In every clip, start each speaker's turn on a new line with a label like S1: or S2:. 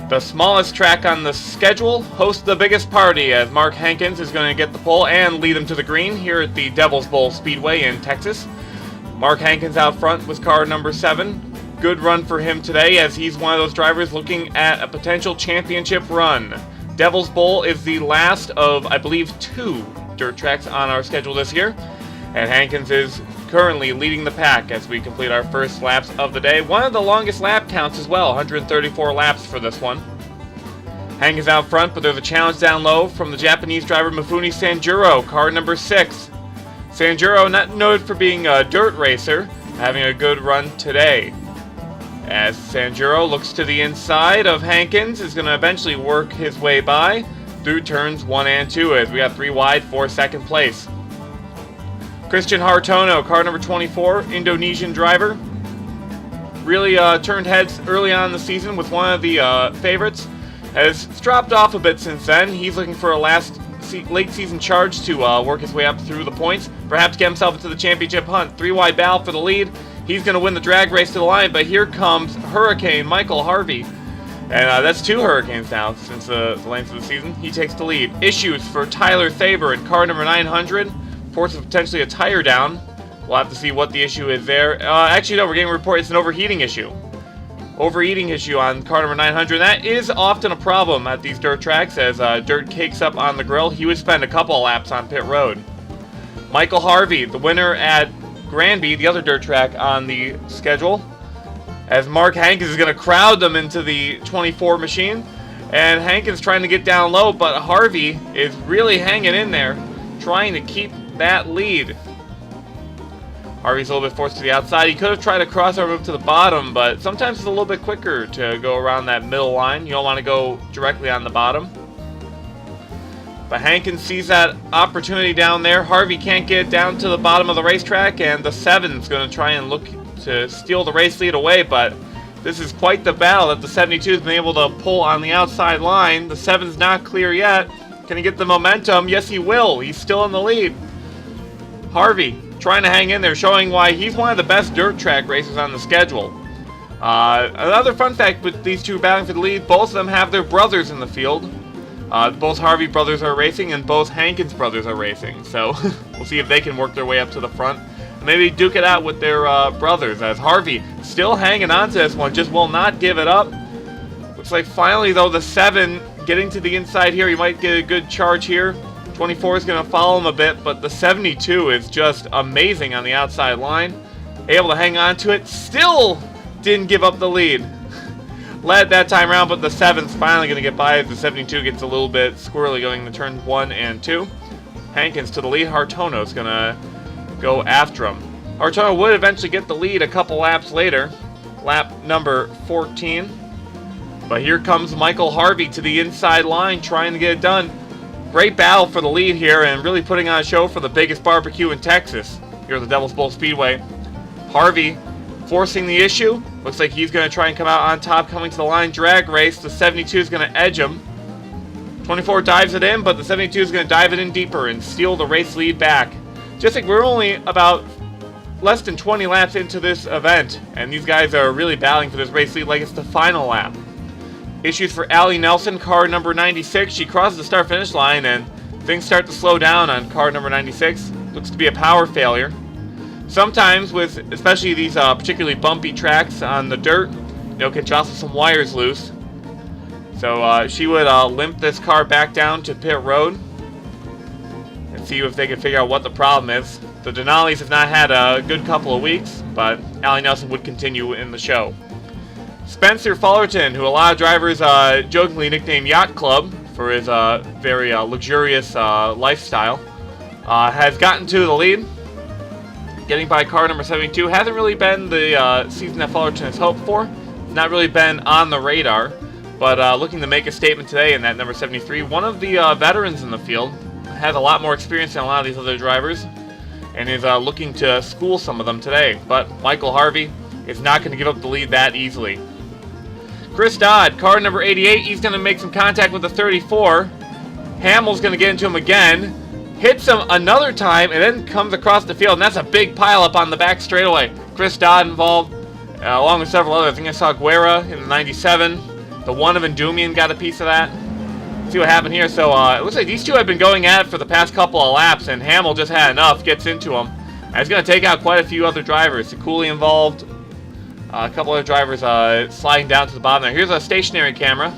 S1: The smallest track on the schedule hosts the biggest party, as Mark Hankins is going to get the pole and lead them to the green here at the Devil's Bowl Speedway in Texas. Mark Hankins out front with car number 7. Good run for him today, as he's one of those drivers looking at a potential championship run. Devil's Bowl is the last of, I believe, 2 dirt tracks on our schedule this year, and Hankins is currently leading the pack as we complete our first laps of the day. One of the longest lap counts as well, 134 laps for this one. Hankins out front, but there's a challenge down low from the Japanese driver Mifune Sanjuro, car number 6. Sanjuro, not noted for being a dirt racer, having a good run today. As Sanjuro looks to the inside of Hankins, is going to eventually work his way by through turns 1 and 2, as we got 3 wide for second place. Christian Hartono, car number 24, Indonesian driver. Really turned heads early on in the season with one of the favorites. Has dropped off a bit since then. He's looking for a late season charge to work his way up through the points. Perhaps get himself into the championship hunt. 3 wide battle for the lead. He's going to win the drag race to the line, but here comes Hurricane Michael Harvey. And that's 2 Hurricanes now since the length of the season. He takes the lead. Issues for Tylor Thaber in car number 900. Reports of potentially a tire down. We'll have to see what the issue is there. Actually, no, we're getting a report it's an overheating issue. Overheating issue on car number 900. That is often a problem at these dirt tracks, as dirt cakes up on the grill. He would spend a couple of laps on pit road. Michael Harvey, the winner at Granby, the other dirt track on the schedule, as Mark Hankins is going to crowd them into the 24 machine. And Hankins trying to get down low, but Harvey is really hanging in there, trying to keep that lead. Harvey's a little bit forced to the outside. He could have tried a crossover move to the bottom, but sometimes it's a little bit quicker to go around that middle line. You don't want to go directly on the bottom. But Hankins sees that opportunity down there. Harvey can't get down to the bottom of the racetrack, and the 7's going to try and look to steal the race lead away, but this is quite the battle that the 72 has been able to pull on the outside line. The 7's not clear yet. Can he get the momentum? Yes, he will. He's still in the lead. Harvey trying to hang in there, showing why he's one of the best dirt track racers on the schedule. Another fun fact with these 2 battling for the lead, both of them have their brothers in the field. Both Harvey brothers are racing, and both Hankins brothers are racing. So we'll see if they can work their way up to the front. Maybe duke it out with their brothers, as Harvey still hanging on to this one, just will not give it up. Looks like finally, though, the 7 getting to the inside here. He might get a good charge here. 24 is going to follow him a bit, but the 72 is just amazing on the outside line. Able to hang on to it. Still didn't give up the lead. Led that time around, but the 7's finally going to get by as the 72 gets a little bit squirrely going to turn 1 and 2. Hankins to the lead. Hartono is going to go after him. Hartono would eventually get the lead a couple laps later. Lap number 14. But here comes Michael Harvey to the inside line trying to get it done. Great battle for the lead here, and really putting on a show for the biggest barbecue in Texas here at the Devil's Bowl Speedway. Harvey forcing the issue. Looks like he's going to try and come out on top, coming to the line drag race. The 72 is going to edge him. 24 dives it in, but the 72 is going to dive it in deeper and steal the race lead back. Just like we're only about less than 20 laps into this event, and these guys are really battling for this race lead like it's the final lap. Issues for Allie Nelson, car number 96. She crosses the start-finish line, and things start to slow down on car number 96. Looks to be a power failure. Sometimes, with especially these particularly bumpy tracks on the dirt, can jostle some wires loose. So she would limp this car back down to pit road and see if they can figure out what the problem is. The Denali's have not had a good couple of weeks, but Allie Nelson would continue in the show. Spencer Fullerton, who a lot of drivers jokingly nickname Yacht Club for his very luxurious lifestyle, has gotten to the lead, getting by car number 72. Hasn't really been the season that Fullerton has hoped for. Not really been on the radar, but looking to make a statement today in that number 73. One of the veterans in the field, has a lot more experience than a lot of these other drivers, and is looking to school some of them today. But Michael Harvey is not going to give up the lead that easily. Chris Dodd, car number 88, he's going to make some contact with the 34. Hamill's going to get into him again, hits him another time, and then comes across the field, and that's a big pileup on the back straightaway. Chris Dodd involved, along with several others. I think I saw Guerra in the 97. The one of Endymion got a piece of that. See what happened here. So it looks like these two have been going at it for the past couple of laps, and Hamill just had enough, gets into him. And he's going to take out quite a few other drivers. Cooley involved. A couple other drivers sliding down to the bottom there. Here's a stationary camera.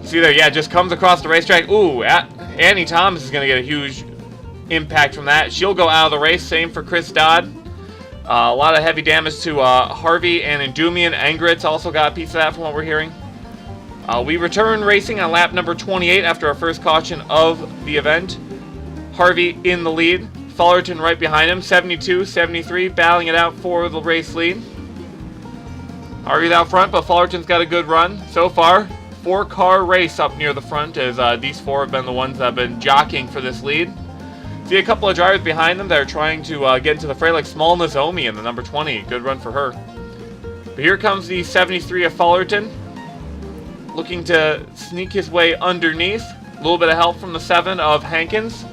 S1: See there, yeah, just comes across the racetrack. Ooh, Annie Thomas is going to get a huge impact from that. She'll go out of the race. Same for Chris Dodd. A lot of heavy damage to Harvey and Endymion. Engritz also got a piece of that from what we're hearing. We return racing on lap number 28 after our first caution of the event. Harvey in the lead. Fullerton right behind him. 72, 73, battling it out for the race lead. Harvey's out front, but Fullerton's got a good run so far. 4-car race up near the front, as these four have been the ones that have been jockeying for this lead. See a couple of drivers behind them that are trying to get into the fray, like Small Nozomi in the number 20. Good run for her. But here comes the 73 of Fullerton, looking to sneak his way underneath. A little bit of help from the 7 of Hankins,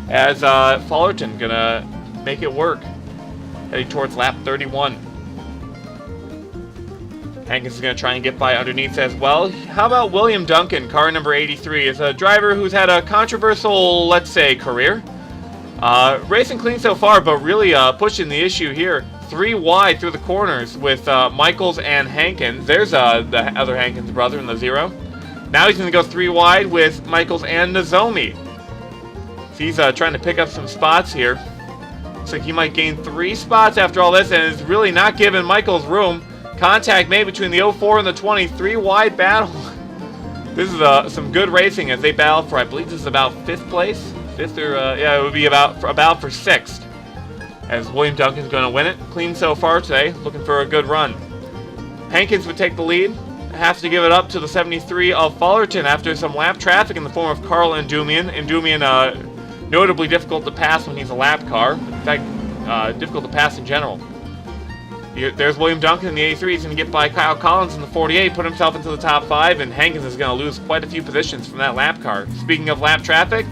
S1: as Fullerton gonna make it work, heading towards lap 31. Hankins is going to try and get by underneath as well. How about William Duncan, car number 83? Is a driver who's had a controversial, let's say, career. Racing clean so far, but really pushing the issue here. 3 wide through the corners with Michaels and Hankins. There's the other Hankins brother in the 0. Now he's going to go 3 wide with Michaels and Nozomi. So he's trying to pick up some spots here. Looks like he might gain 3 spots after all this, and is really not giving Michaels room. Contact made between the 04 and the 20. 3 wide battle. This is some good racing as they battle for, I believe this is about 5th place. 5th or, yeah, it would be about for 6th. As William Duncan's going to win it. Clean so far today. Looking for a good run. Hankins would take the lead. Has to give it up to the 73 of Fullerton after some lap traffic in the form of Carl Endymion. Endymion, notably difficult to pass when he's a lap car. In fact, difficult to pass in general. There's William Duncan in the 83. He's going to get by Kyle Collins in the 48, put himself into the top 5, and Hankins is going to lose quite a few positions from that lap car. Speaking of lap traffic,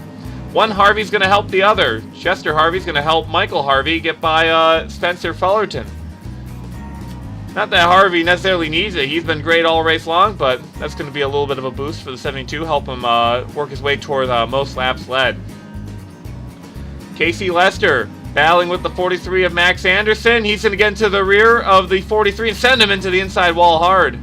S1: one Harvey's going to help the other. Chester Harvey's going to help Michael Harvey get by Spencer Fullerton. Not that Harvey necessarily needs it. He's been great all race long, but that's going to be a little bit of a boost for the 72. Help him work his way toward most laps led. Casey Lester battling with the 43 of Max Anderson. He's going to get into the rear of the 43 and send him into the inside wall hard.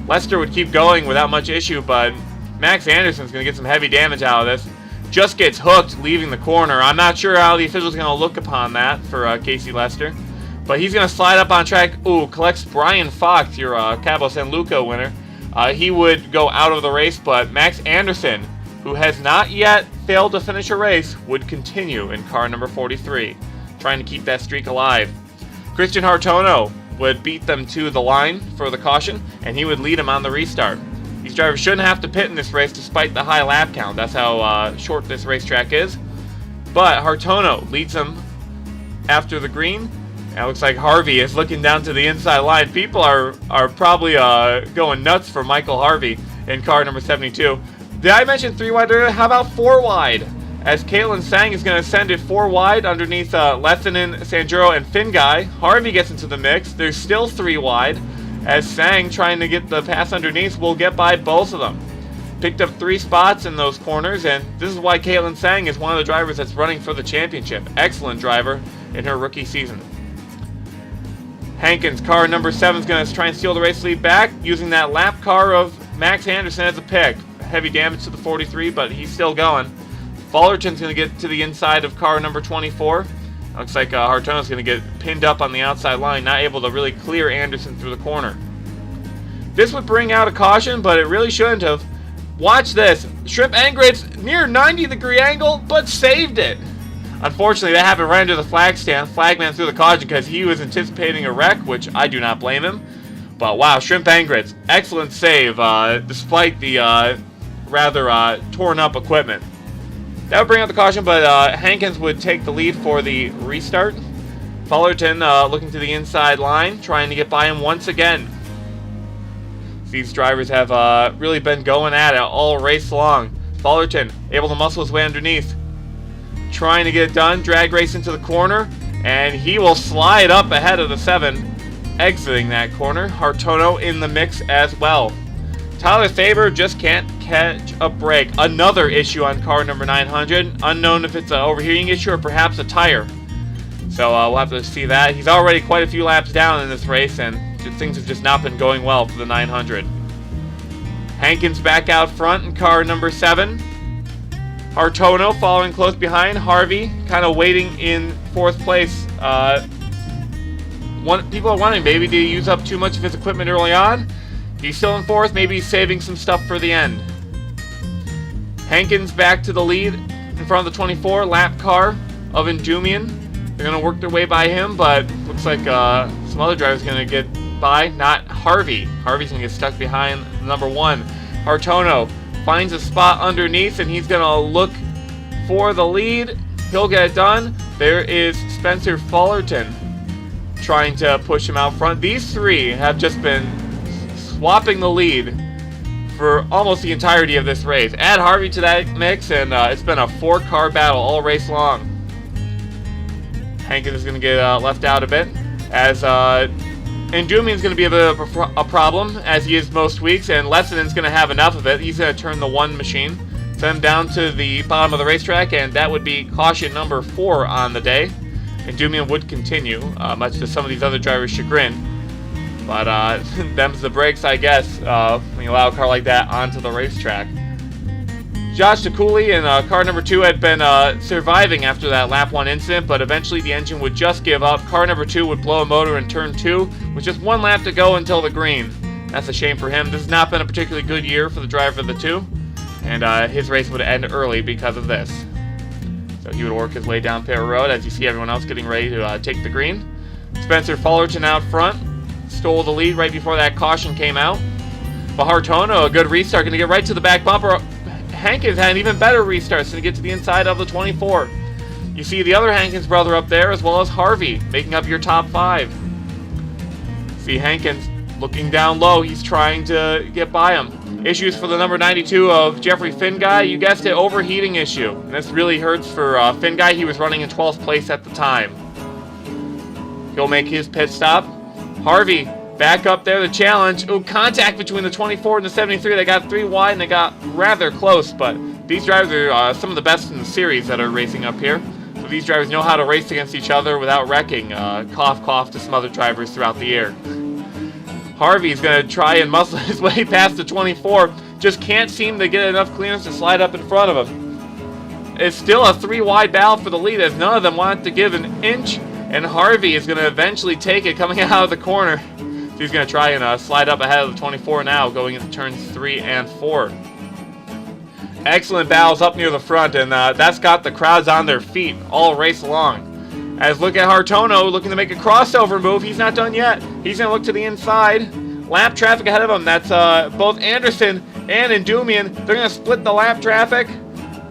S1: Lester would keep going without much issue, but Max Anderson's going to get some heavy damage out of this. Just gets hooked leaving the corner. I'm not sure how the official's going to look upon that for Casey Lester. But he's going to slide up on track. Ooh, collects Brian Fox, your Cabo San Luca winner. He would go out of the race, but Max Anderson, who has not yet failed to finish a race, would continue in car number 43, trying to keep that streak alive. Christian Hartono would beat them to the line for the caution, and he would lead them on the restart. These drivers shouldn't have to pit in this race despite the high lap count. That's how short this racetrack is. But Hartono leads them after the green. And it looks like Harvey is looking down to the inside line. People are probably going nuts for Michael Harvey in car number 72. Did I mention 3 wide? How about 4 wide? As Caitlin Sang is going to send it 4 wide underneath Lessinen, Sanjuro, and Finguy. Harvey gets into the mix. There's still 3 wide. As Sang, trying to get the pass underneath, will get by both of them. Picked up 3 spots in those corners, and this is why Caitlin Sang is one of the drivers that's running for the championship. Excellent driver in her rookie season. Hankins, car number 7, is going to try and steal the race lead back, using that lap car of Max Anderson as a pick. Heavy damage to the 43, but he's still going. Fullerton's going to get to the inside of car number 24. Looks like Hartono's going to get pinned up on the outside line, not able to really clear Anderson through the corner. This would bring out a caution, but it really shouldn't have. Watch this. Shrimp Engritz near 90-degree angle, but saved it. Unfortunately, that happened right under the flag stand. Flagman threw the caution because he was anticipating a wreck, which I do not blame him. But wow, Shrimp Engritz, excellent save, despite the rather torn up equipment. That would bring out the caution, but Hankins would take the lead for the restart. Fullerton looking to the inside line, trying to get by him once again. These drivers have really been going at it all race long. Fullerton able to muscle his way underneath, trying to get it done. Drag race into the corner, and he will slide up ahead of the 7, exiting that corner. Hartono in the mix as well. Tylor Thaber just can't catch a break. Another issue on car number 900. Unknown if it's an overheating issue or perhaps a tire. So we'll have to see that. He's already quite a few laps down in this race, and things have just not been going well for the 900. Hankins back out front in car number 7. Hartono following close behind. Harvey kind of waiting in 4th place. People are wondering, maybe did he use up too much of his equipment early on? He's still in 4th, maybe he's saving some stuff for the end. Hankins back to the lead in front of the 24 lap car of Endumian. They're going to work their way by him, but looks like some other driver's going to get by. Not Harvey. Harvey's going to get stuck behind number 1. Hartono finds a spot underneath, and he's going to look for the lead. He'll get it done. There is Spencer Fullerton trying to push him out front. These three have just been swapping the lead for almost the entirety of this race. Add Harvey to that mix, and it's been a 4-car battle all race long. Hankins is going to get left out a bit, as Endumian is going to be a bit of a problem, as he is most weeks, and Lessinen's going to have enough of it. He's going to turn the 1 machine, send him down to the bottom of the racetrack, and that would be caution number 4 on the day. Endumian would continue, much to some of these other drivers' chagrin. But them's the breaks, I guess, when you allow a car like that onto the racetrack. Josh DeCooley in car number 2 had been surviving after that lap 1 incident, but eventually the engine would just give up. Car number 2 would blow a motor in turn 2, with just 1 lap to go until the green. That's a shame for him. This has not been a particularly good year for the driver of the 2, and his race would end early because of this. So he would work his way down pit road as you see everyone else getting ready to take the green. Spencer Fullerton out front stole the lead right before that caution came out. But Hartono, a good restart, going to get right to the back bumper. Hankins had an even better restart, so to get to the inside of the 24. You see the other Hankins brother up there, as well as Harvey, making up your top 5. See Hankins looking down low. He's trying to get by him. Issues for the number 92 of Jeffrey Finguy. You guessed it, overheating issue. And this really hurts for Finguy. He was running in 12th place at the time. He'll make his pit stop. Harvey back up there, the challenge. Ooh, contact between the 24 and the 73. They got 3 wide and they got rather close, but these drivers are some of the best in the series that are racing up here. So these drivers know how to race against each other without wrecking. Cough, cough to some other drivers throughout the year. Harvey's going to try and muscle his way past the 24. Just can't seem to get enough clearance to slide up in front of him. It's still a 3 wide battle for the lead, as none of them want to give an inch. And Harvey is going to eventually take it coming out of the corner. So he's going to try and slide up ahead of the 24 now, going into turns 3 and 4. Excellent battles up near the front, and that's got the crowds on their feet all race long. As look at Hartono looking to make a crossover move. He's not done yet. He's going to look to the inside. Lap traffic ahead of him. That's both Anderson and Endumian. They're going to split the lap traffic.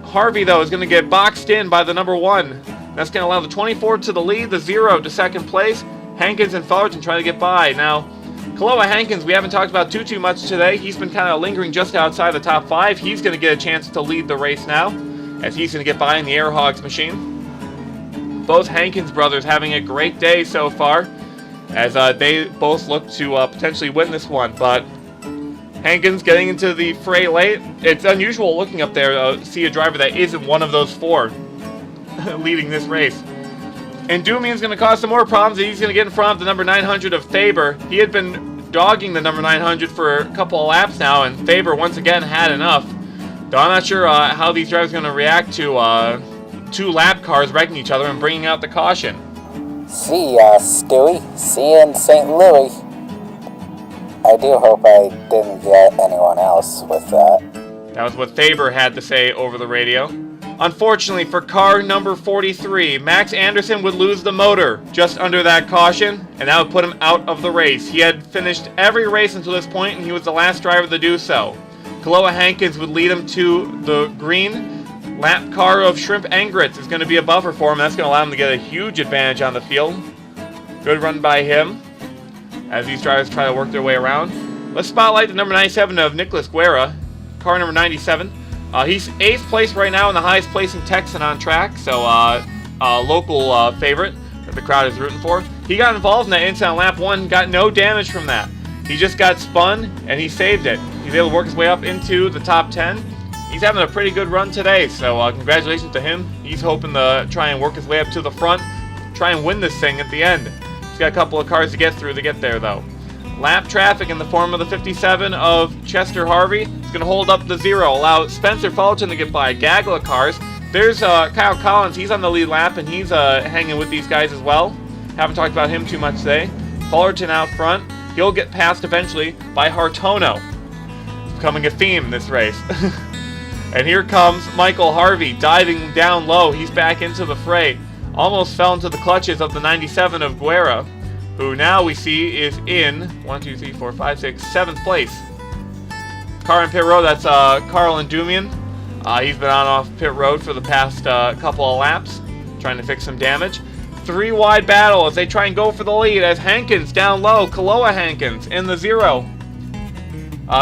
S1: Harvey, though, is going to get boxed in by the number 1. That's going to allow the 24 to the lead, the 0 to second place. Hankins and Fullerton trying to get by. Now, Kaloa Hankins, we haven't talked about too much today. He's been kind of lingering just outside the top 5. He's going to get a chance to lead the race now, as he's going to get by in the Air Hogs machine. Both Hankins brothers having a great day so far, as they both look to potentially win this one. But Hankins getting into the fray late. It's unusual looking up there to see a driver that isn't one of those 4 leading this race. Endumian's going to cause some more problems. He's going to get in front of the number 900 of Thaber. He had been dogging the number 900 for a couple of laps now, and Thaber once again had enough. Though I'm not sure how these drivers are going to react to 2 lap cars wrecking each other and bringing out the caution.
S2: See ya, Stewie. See ya in St. Louis. I do hope I didn't get anyone else with that.
S1: That was what Thaber had to say over the radio. Unfortunately for car number 43, Max Anderson would lose the motor just under that caution, and that would put him out of the race. He had finished every race until this point, and he was the last driver to do so. Kaloa Hankins would lead him to the green. Lap car of Shrimp Engritz is going to be a buffer for him. That's going to allow him to get a huge advantage on the field. Good run by him as these drivers try to work their way around. Let's spotlight the number 97 of Nicholas Guerra, car number 97. He's 8th place right now in the highest placing Texan on track, so a local favorite that the crowd is rooting for. He got involved in that incident on lap 1, got no damage from that. He just got spun, and he saved it. He's able to work his way up into the top 10. He's having a pretty good run today, so congratulations to him. He's hoping to try and work his way up to the front, try and win this thing at the end. He's got a couple of cars to get through to get there, though. Lap traffic in the form of the 57 of Chester Harvey. He's going to hold up the 0, allow Spencer Fulton to get by a gaggle of cars. There's Kyle Collins. He's on the lead lap, and he's hanging with these guys as well. Haven't talked about him too much today. Fullerton out front. He'll get passed eventually by Hartono. It's becoming a theme in this race. And here comes Michael Harvey diving down low. He's back into the fray. Almost fell into the clutches of the 97 of Guerra, who now we see is in 7th place. Car in pit road, that's Carl Endumian. He's been on off pit road for the past couple of laps, trying to fix some damage. 3 wide battle as they try and go for the lead as Hankins down low. Kaloa Hankins in the 0.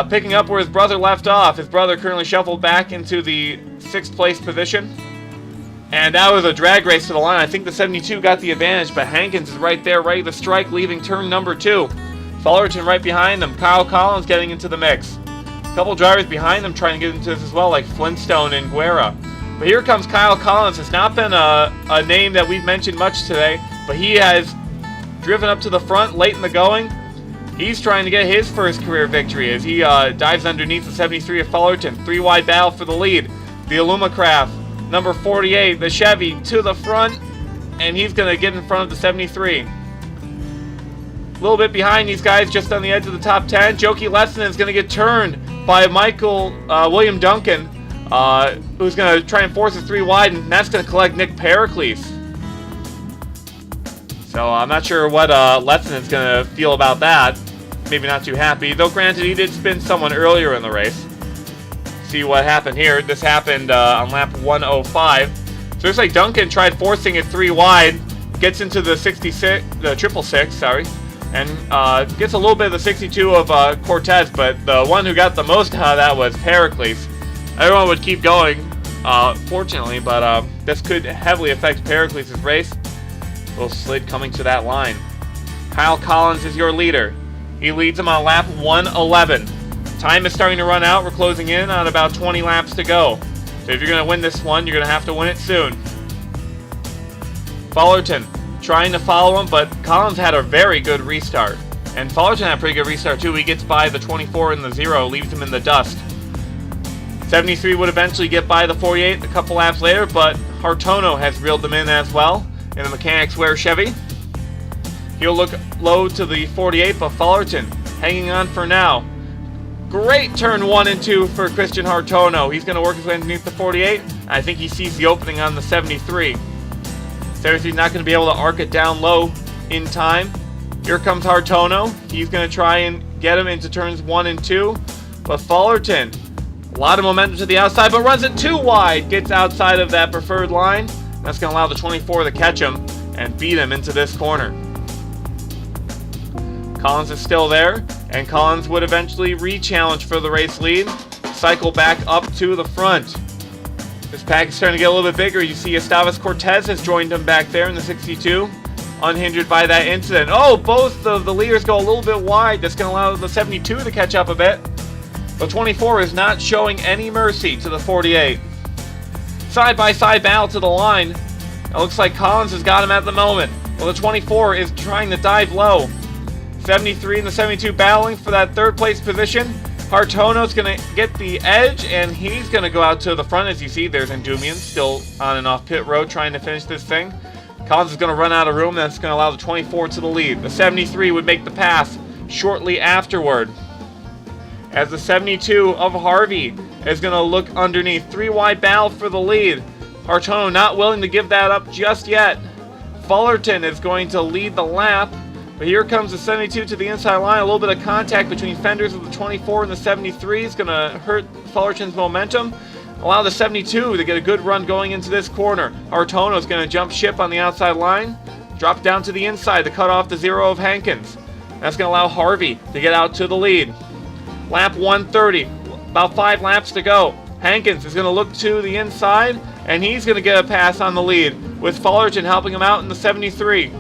S1: Picking up where his brother left off. His brother currently shuffled back into the 6th place position. And that was a drag race to the line. I think the 72 got the advantage, but Hankins is right there, ready to strike, leaving turn number 2. Fullerton right behind them. Kyle Collins getting into the mix. A couple drivers behind them trying to get into this as well, like Flintstone and Guerra. But here comes Kyle Collins. It's not been a name that we've mentioned much today, but he has driven up to the front late in the going. He's trying to get his first career victory as he dives underneath the 73 of Fullerton. 3 wide battle for the lead. The Illumacraft, number 48, the Chevy to the front, and he's going to get in front of the 73. A little bit behind these guys, just on the edge of the top 10. Joki Lessinen is going to get turned by William Duncan, who's going to try and force it 3 wide, and that's going to collect Nick Pericles. So I'm not sure what Lessinen's going to feel about that. Maybe not too happy, though granted he did spin someone earlier in the race. See what happened here. This happened on lap 105. So it looks like Duncan tried forcing it 3 wide, gets into the 666, sorry, and gets a little bit of the 62 of Cortez, but the one who got the most out of that was Pericles. Everyone would keep going, fortunately, but this could heavily affect Pericles' race. Little slid coming to that line. Kyle Collins is your leader. He leads him on lap 111. Time is starting to run out. We're closing in on about 20 laps to go. So if you're going to win this one, you're going to have to win it soon. Fullerton trying to follow him, but Collins had a very good restart. And Fullerton had a pretty good restart too. He gets by the 24 in the 0, leaves him in the dust. 73 would eventually get by the 48 a couple laps later, but Hartono has reeled them in as well in the Mechanics Wear Chevy. He'll look low to the 48, but Fullerton hanging on for now. Great turn 1 and 2 for Christian Hartono. He's going to work his way underneath the 48. I think he sees the opening on the 73. 73's not going to be able to arc it down low in time. Here comes Hartono. He's going to try and get him into turns 1 and 2. But Fullerton, a lot of momentum to the outside, but runs it 2 wide. Gets outside of that preferred line. That's going to allow the 24 to catch him and beat him into this corner. Collins is still there, and Collins would eventually re-challenge for the race lead, cycle back up to the front. This pack is starting to get a little bit bigger. You see Esteves Cortez has joined him back there in the 62, unhindered by that incident. Oh, both of the leaders go a little bit wide. That's going to allow the 72 to catch up a bit. The 24 is not showing any mercy to the 48. Side-by-side battle to the line. It looks like Collins has got him at the moment. Well, the 24 is trying to dive low. 73 and the 72 battling for that 3rd place position. Hartono's going to get the edge, and he's going to go out to the front. As you see, there's Endumian still on and off pit road trying to finish this thing. Collins is going to run out of room. That's going to allow the 24 to the lead. The 73 would make the pass shortly afterward, as the 72 of Harvey is going to look underneath. 3 wide battle for the lead. Hartono not willing to give that up just yet. Fullerton is going to lead the lap. But here comes the 72 to the inside line. A little bit of contact between fenders of the 24 and the 73 is going to hurt Fullerton's momentum. Allow the 72 to get a good run going into this corner. Hartono is going to jump ship on the outside line. Drop down to the inside to cut off the 0 of Hankins. That's going to allow Harvey to get out to the lead. Lap 130. About 5 laps to go. Hankins is going to look to the inside, and he's going to get a pass on the lead, with Fullerton helping him out in the 73.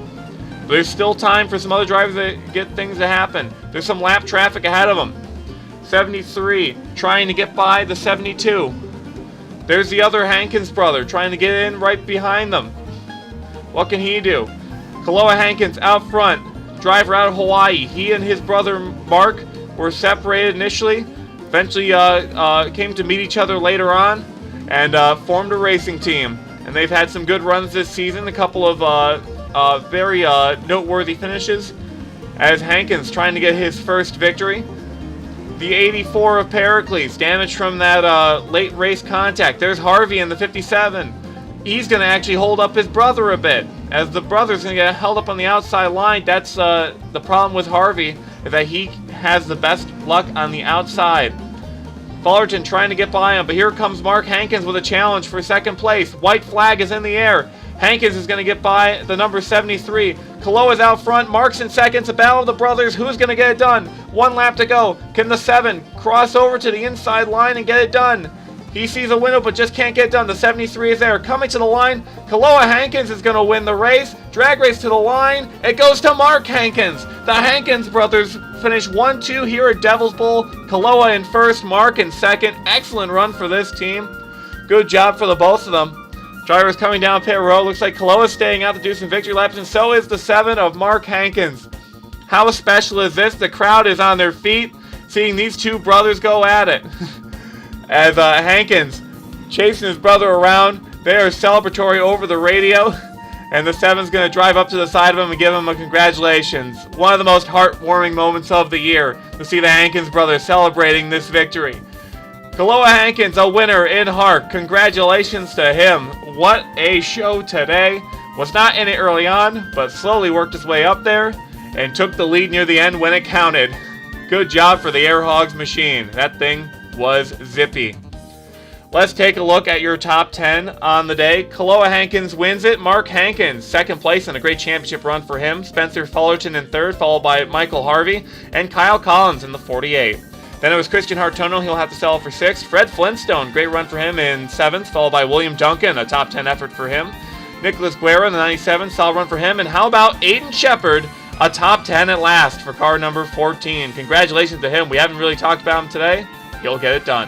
S1: There's still time for some other drivers to get things to happen. There's some lap traffic ahead of them. 73 trying to get by the 72. There's the other Hankins brother trying to get in right behind them. What can he do? Kaloa Hankins out front. Driver out of Hawaii. He and his brother Mark were separated initially. Eventually came to meet each other later on and formed a racing team. And they've had some good runs this season. A couple of very noteworthy finishes. As Hankins trying to get his first victory. The 84 of Pericles, damage from that late race contact. There's Harvey in the 57. He's going to actually hold up his brother a bit, as the brother's going to get held up on the outside line. That's the problem with Harvey, is that he has the best luck on the outside. Fullerton trying to get by him, but here comes Mark Hankins with a challenge for second place. White flag is in the air. Hankins is going to get by the number 73. Kaloa's out front. Mark's in second. It's a battle of the brothers. Who's going to get it done? 1 lap to go. Can the 7 cross over to the inside line and get it done? He sees a window but just can't get it done. The 73 is there. Coming to the line. Kaloa Hankins is going to win the race. Drag race to the line. It goes to Mark Hankins. The Hankins brothers finish 1-2 here at Devil's Bowl. Kaloa in first. Mark in second. Excellent run for this team. Good job for the both of them. Drivers coming down pit road. Looks like Kaloa's staying out to do some victory laps, and so is the 7 of Mark Hankins. How special is this? The crowd is on their feet, seeing these two brothers go at it. As Hankins chasing his brother around, they are celebratory over the radio, and the 7's going to drive up to the side of him and give him a congratulations. One of the most heartwarming moments of the year to see the Hankins brothers celebrating this victory. Kaloa Hankins, a winner in HARC. Congratulations to him. What a show today. Was not in it early on, but slowly worked his way up there and took the lead near the end when it counted. Good job for the Air Hogs machine. That thing was zippy. Let's take a look at your top 10 on the day. Kaloa Hankins wins it. Mark Hankins, second place in a great championship run for him. Spencer Fullerton in third, followed by Michael Harvey and Kyle Collins in the 48. Then it was Christian Hartono, he'll have to settle for 6th. Fred Flintstone, great run for him in 7th, followed by William Duncan, a top 10 effort for him. Nicholas Guerra in the 97, solid run for him. And how about Aiden Shepard, a top 10 at last for car number 14. Congratulations to him. We haven't really talked about him today. He'll get it done.